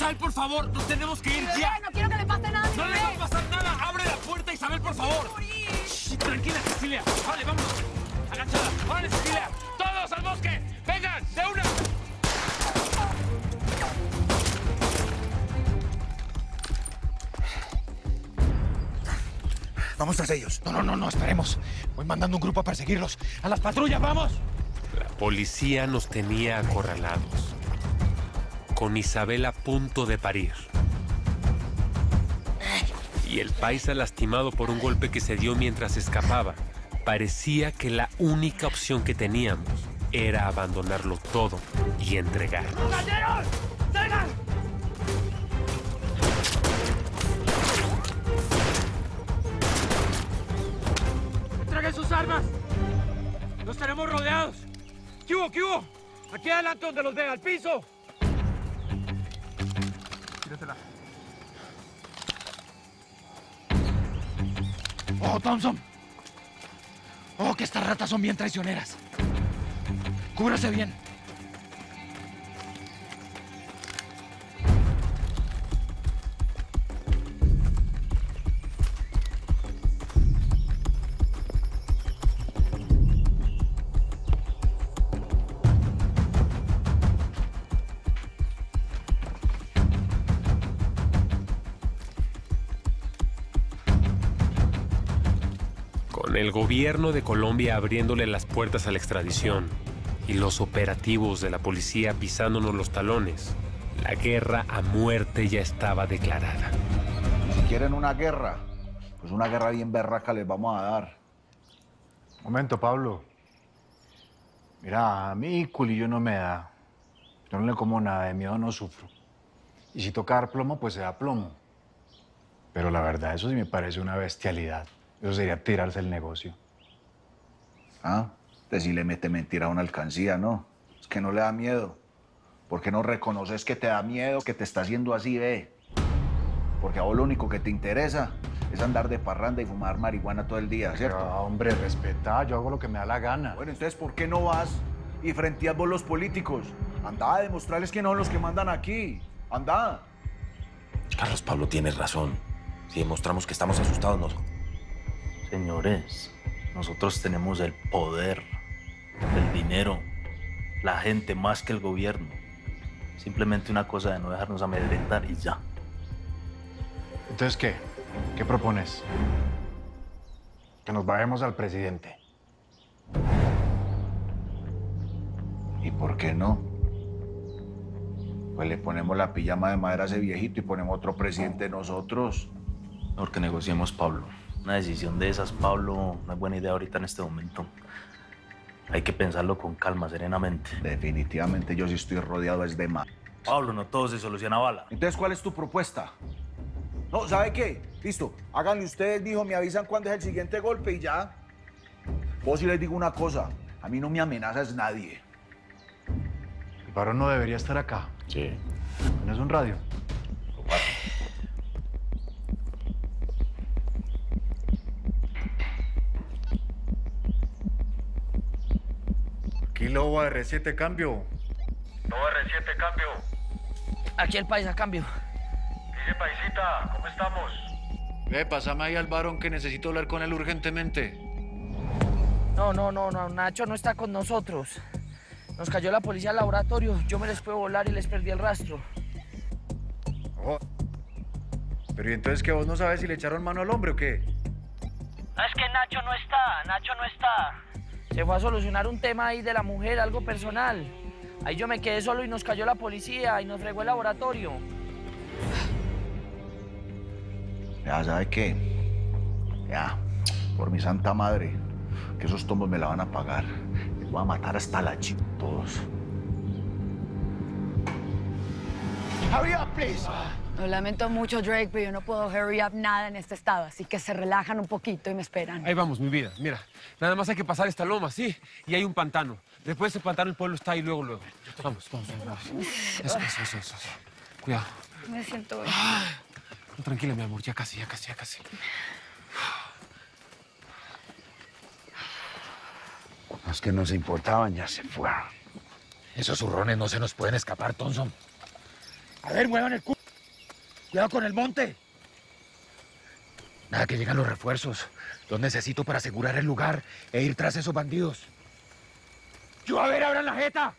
Isabel, por favor, nos tenemos que ir ya. No quiero que le pase nada a mi No le bebé. va a pasar nada. Abre la puerta, Isabel, por favor. Shh, tranquila, Cecilia. Vale, vámonos. Agachada. Vale, Cecilia. Todos al bosque. Vengan, de una. Vamos tras ellos. No, esperemos. Voy mandando un grupo a perseguirlos. ¡A las patrullas, vamos! La policía nos tenía acorralados, con Isabel a punto de parir. Y el paisa lastimado por un golpe que se dio mientras escapaba. Parecía que la única opción que teníamos era abandonarlo todo y entregarnos. ¡Caballeros! ¡Salgan! ¡Entreguen sus armas! ¡Los tenemos rodeados! ¿Qué hubo, qué hubo? Aquí adelante donde los vea, al piso. Tíratela. ¡Oh, Thompson! ¡Oh, que estas ratas son bien traicioneras! ¡Cúbrase bien! Con el gobierno de Colombia abriéndole las puertas a la extradición y los operativos de la policía pisándonos los talones, la guerra a muerte ya estaba declarada. Si quieren una guerra, pues una guerra bien berraca les vamos a dar. Momento, Pablo. Mira, a mí culillo no me da. Yo no le como nada, de miedo no sufro. Y si toca dar plomo, pues se da plomo. Pero la verdad, eso sí me parece una bestialidad. Eso sería tirarse el negocio. ¿Ah? Usted sí le mete mentira a una alcancía, ¿no? Es que no le da miedo. ¿Por qué no reconoces que te da miedo, que te está haciendo así, ve? Porque a vos lo único que te interesa es andar de parranda y fumar marihuana todo el día, ¿cierto? Pero, hombre, respeta, yo hago lo que me da la gana. Bueno, entonces, ¿por qué no vas y frenteas vos los políticos? Andá a demostrarles que no son los que mandan aquí. Andá. Carlos Pablo tiene razón. Si demostramos que estamos asustados, nos... Señores, nosotros tenemos el poder, el dinero, la gente más que el gobierno. Simplemente una cosa de no dejarnos amedrentar y ya. Entonces, ¿qué? ¿Qué propones? Que nos bajemos al presidente. ¿Y por qué no? Pues le ponemos la pijama de madera a ese viejito y ponemos otro presidente nosotros. Mejor que negociemos, Pablo. Una decisión de esas, Pablo, no es buena idea ahorita en este momento. Hay que pensarlo con calma, serenamente. Definitivamente yo sí estoy rodeado es de mal. Pablo, no todo se soluciona a bala. Entonces, ¿cuál es tu propuesta? No, ¿sabe qué? Listo, háganle ustedes, mijo, me avisan cuándo es el siguiente golpe y ya. Vos sí les digo una cosa, a mí no me amenazas nadie. El varón no debería estar acá. Sí. ¿No es un radio? Aquí Lobo R7, cambio. Lobo R7, cambio. Aquí el país a cambio. Dice paisita, ¿cómo estamos? Pásame ahí al varón que necesito hablar con él urgentemente. No, Nacho no está con nosotros. Nos cayó la policía al laboratorio. Yo me les puedo volar y les perdí el rastro. Oh. Pero ¿y entonces que vos no sabes si le echaron mano al hombre o qué? No, es que Nacho no está. Se fue a solucionar un tema ahí de la mujer, algo personal. Ahí yo me quedé solo y nos cayó la policía y nos fregó el laboratorio. Ya, ¿sabe qué? Ya, por mi santa madre, que esos tomos me la van a pagar. Les voy a matar hasta la chica todos. Hurry up, please. Lo lamento mucho, Drake, pero yo no puedo hurry up nada en este estado, así que se relajan un poquito y me esperan. Ahí vamos, mi vida. Mira, nada más hay que pasar esta loma, ¿sí? Y hay un pantano. Después de ese pantano el pueblo está ahí luego. Vamos. Eso. Cuidado. Me siento bien. Tranquila, mi amor, ya casi. Los que nos importaban ya se fueron. Esos zurrones no se nos pueden escapar, Thompson. A ver, muevan el culo. Cuidado con el monte. Nada que llegan los refuerzos. Los necesito para asegurar el lugar e ir tras esos bandidos. ¡Yo, a ver, abran la jeta!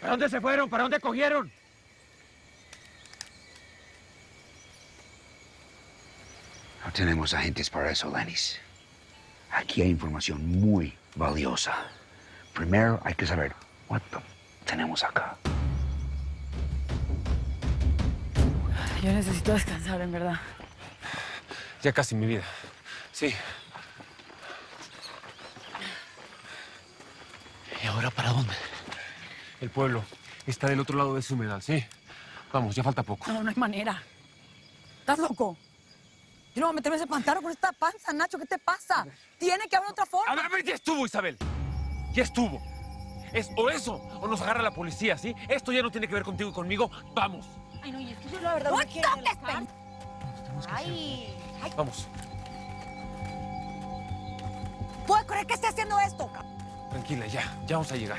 ¿Para dónde se fueron? ¿Para dónde cogieron? No tenemos agentes para eso, Lenis. Aquí hay información muy valiosa. Primero hay que saber cuánto tenemos acá. Yo necesito descansar, en verdad. Ya casi, mi vida. Sí. ¿Y ahora para dónde? El pueblo está del otro lado de ese humedal, ¿sí? Vamos, ya falta poco. No, no hay manera. ¿Estás loco? Yo no voy a meterme en ese pantano con esta panza, Nacho. ¿Qué te pasa? Tiene que haber otra forma. A ver, ya estuvo, Isabel. Ya estuvo. Es o eso, o nos agarra la policía, ¿sí? Esto ya no tiene que ver contigo y conmigo. Vamos. Ay, no, y es que yo la verdad ¡No no quiero toques, relajar. Ay. Vamos. ¿Puedes creer que esté haciendo esto? Tranquila, ya vamos a llegar.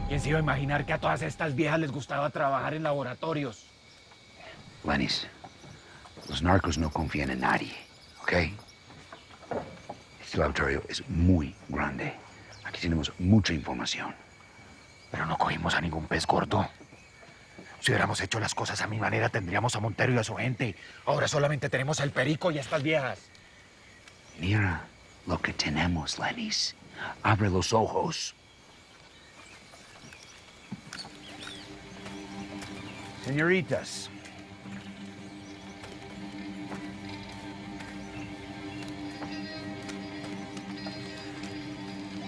¿Quién se iba a imaginar que a todas estas viejas les gustaba trabajar en laboratorios? Lenis, los narcos no confían en nadie, ¿ok? Este laboratorio es muy grande. Aquí tenemos mucha información. Pero no cogimos a ningún pez gordo. Si hubiéramos hecho las cosas a mi manera, tendríamos a Montero y a su gente. Ahora solamente tenemos al Perico y a estas viejas. Mira lo que tenemos, Lenis. Abre los ojos. Señoritas.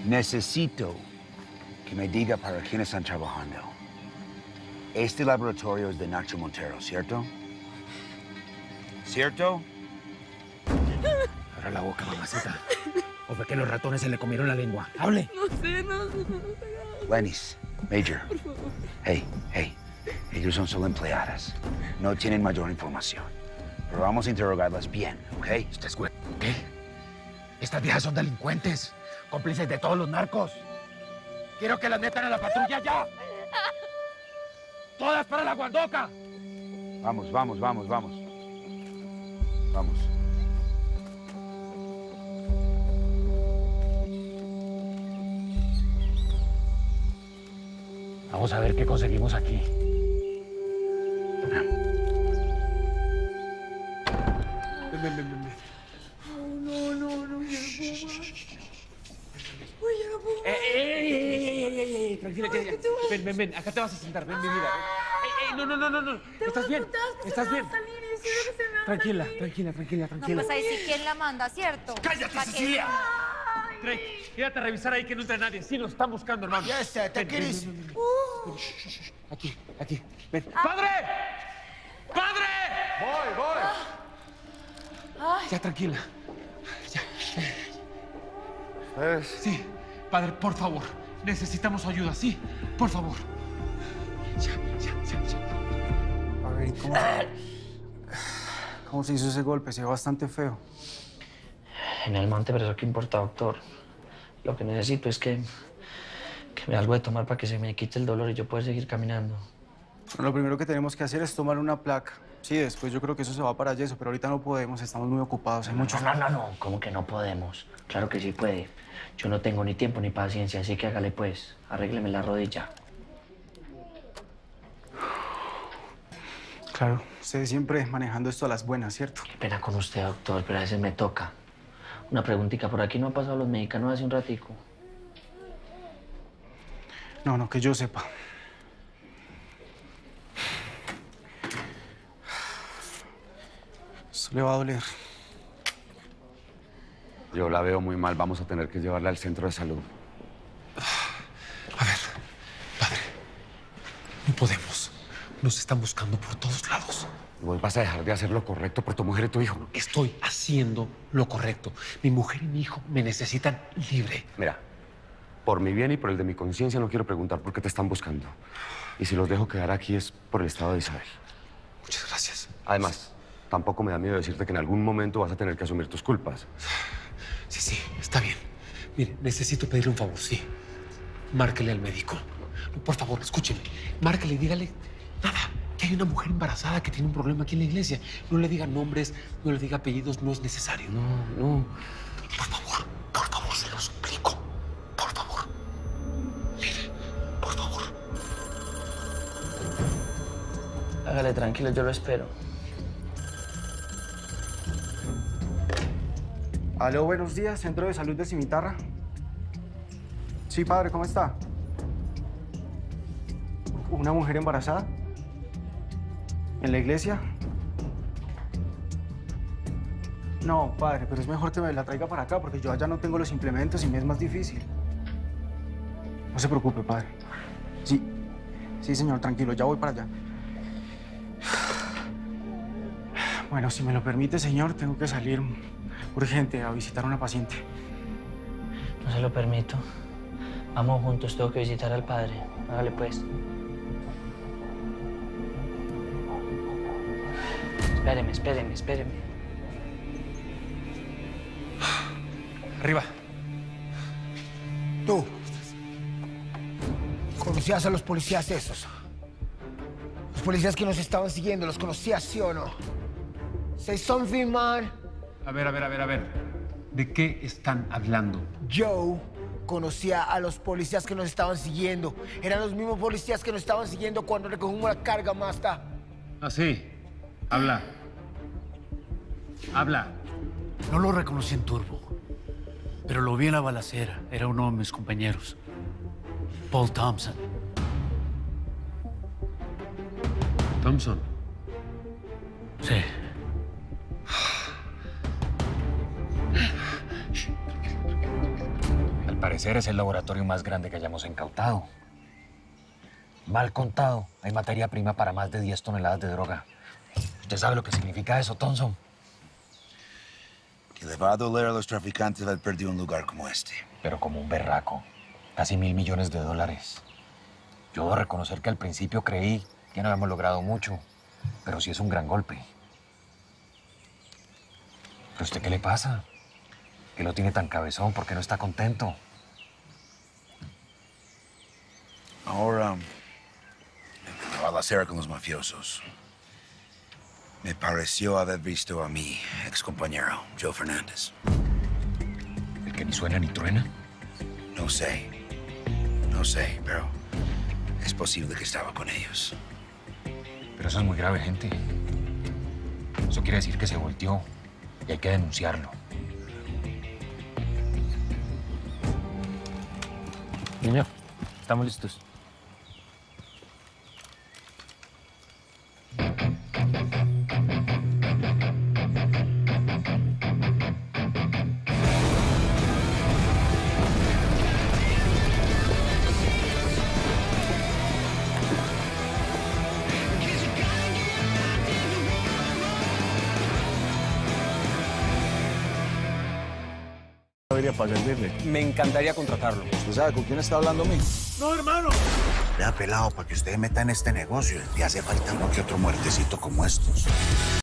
Necesito que me diga para quién están trabajando. Este laboratorio es de Nacho Montero, ¿cierto? ¿Cierto? Abra la boca, mamacita. ¿O fue que los ratones se le comieron la lengua? ¡Hable! No sé. Lenis, Major. Hey. Ellos son solo empleadas. No tienen mayor información. Pero vamos a interrogarlas bien, ¿ok? ¿Estás güey? ¿Qué? Estas viejas son delincuentes, cómplices de todos los narcos. Quiero que las metan a la patrulla ya. ¡Todas para la Guandoca! Vamos. Vamos. Vamos a ver qué conseguimos aquí. Ven. No, ya no puedo más. Uy, ya no puedo más. ¡Ey! Tranquila, Ay, ya. ¿qué te vas? Ven, acá te vas a sentar, ven, mi vida. ¡Ey, no! ¿Estás bien? ¿Estás bien? Tranquila. No, pues ahí sí, ¿quién la manda, cierto? ¡Cállate, ¿Pa' qué? Cecilia! Drake, quédate a revisar ahí que no entre nadie. Sí, nos están buscando, hermano. Ya está, te quieres. Ven. Aquí. Ven. ¡Padre! Voy. Ya, tranquila. Ya. ¿Ustedes? Sí, padre, por favor. Necesitamos su ayuda, sí. Por favor. Ya. A ver, ¿cómo se hizo ese golpe? Se ve bastante feo. En el monte, pero eso qué importa, doctor. Lo que necesito es que me dé algo de tomar para que se me quite el dolor y yo pueda seguir caminando. Bueno, lo primero que tenemos que hacer es tomar una placa. Sí, después yo creo que eso se va para yeso, pero ahorita no podemos, estamos muy ocupados, hay muchos... No, ¿cómo que no podemos? Claro que sí puede. Yo no tengo ni tiempo ni paciencia, así que hágale pues, arrégleme la rodilla. Claro, usted siempre manejando esto a las buenas, ¿cierto? Qué pena con usted, doctor, pero a veces me toca. Una preguntita, ¿por aquí no han pasado los mexicanos hace un ratico? No, que yo sepa. Esto le va a doler. Yo la veo muy mal. Vamos a tener que llevarla al centro de salud. A ver, padre. No podemos. Nos están buscando por todos lados. ¿Vos vas a dejar de hacer lo correcto por tu mujer y tu hijo? Estoy haciendo lo correcto. Mi mujer y mi hijo me necesitan libre. Mira, por mi bien y por el de mi conciencia no quiero preguntar por qué te están buscando. Y si los dejo quedar aquí es por el estado de Isabel. Muchas gracias. Además, tampoco me da miedo decirte que en algún momento vas a tener que asumir tus culpas. Sí, está bien. Mire, necesito pedirle un favor, sí. Márquele al médico. Por favor, escúcheme. Márquele y dígale Nada. Que hay una mujer embarazada que tiene un problema aquí en la iglesia. No le diga nombres, no le diga apellidos, no es necesario. No. Por favor, se lo suplico. Por favor. Mire, por favor. Hágale tranquilo, yo lo espero. Aló, buenos días, Centro de Salud de Cimitarra. Sí, padre, ¿cómo está? ¿Una mujer embarazada? ¿En la iglesia? No, padre, pero es mejor que me la traiga para acá porque yo allá no tengo los implementos y me es más difícil. No se preocupe, padre. Sí, señor, tranquilo, ya voy para allá. Bueno, si me lo permite, señor, tengo que salir urgente a visitar a una paciente. No se lo permito. Vamos juntos, tengo que visitar al padre. Hágale pues. Espéreme. Arriba. Tú. ¿Conocías a los policías esos? Los policías que nos estaban siguiendo, ¿los conocías, sí o no? Say something, man. A ver. ¿De qué están hablando? Joe conocía a los policías que nos estaban siguiendo. Eran los mismos policías que nos estaban siguiendo cuando recogimos la carga, Masta. Ah, sí. Habla. No lo reconocí en Turbo, pero lo vi en la balacera. Era uno de mis compañeros. Paul Thompson. ¿Thompson? Sí. Al parecer es el laboratorio más grande que hayamos incautado. Mal contado, hay materia prima para más de 10 toneladas de droga. ¿Usted sabe lo que significa eso, Thompson? Que le va a doler a los traficantes haber perdido un lugar como este. Pero como un berraco. Casi $1.000 millones. Yo debo reconocer que al principio creí que no habíamos logrado mucho, pero sí es un gran golpe. ¿Pero usted qué le pasa? ¿Qué lo tiene tan cabezón? ¿Por qué no está contento? Ahora, la balacera con los mafiosos. Me pareció haber visto a mi excompañero, Joe Fernández. ¿El que ni suena ni truena? No sé, pero es posible que estaba con ellos. Pero eso es muy grave, gente. Eso quiere decir que se volteó y hay que denunciarlo. Niño, estamos listos. Para servirle. Me encantaría contratarlo. ¿Usted sabe con quién está hablando a mí? ¡No, hermano! Vea, pelado, para que usted meta en este negocio, le hace falta uno que otro muertecito como estos.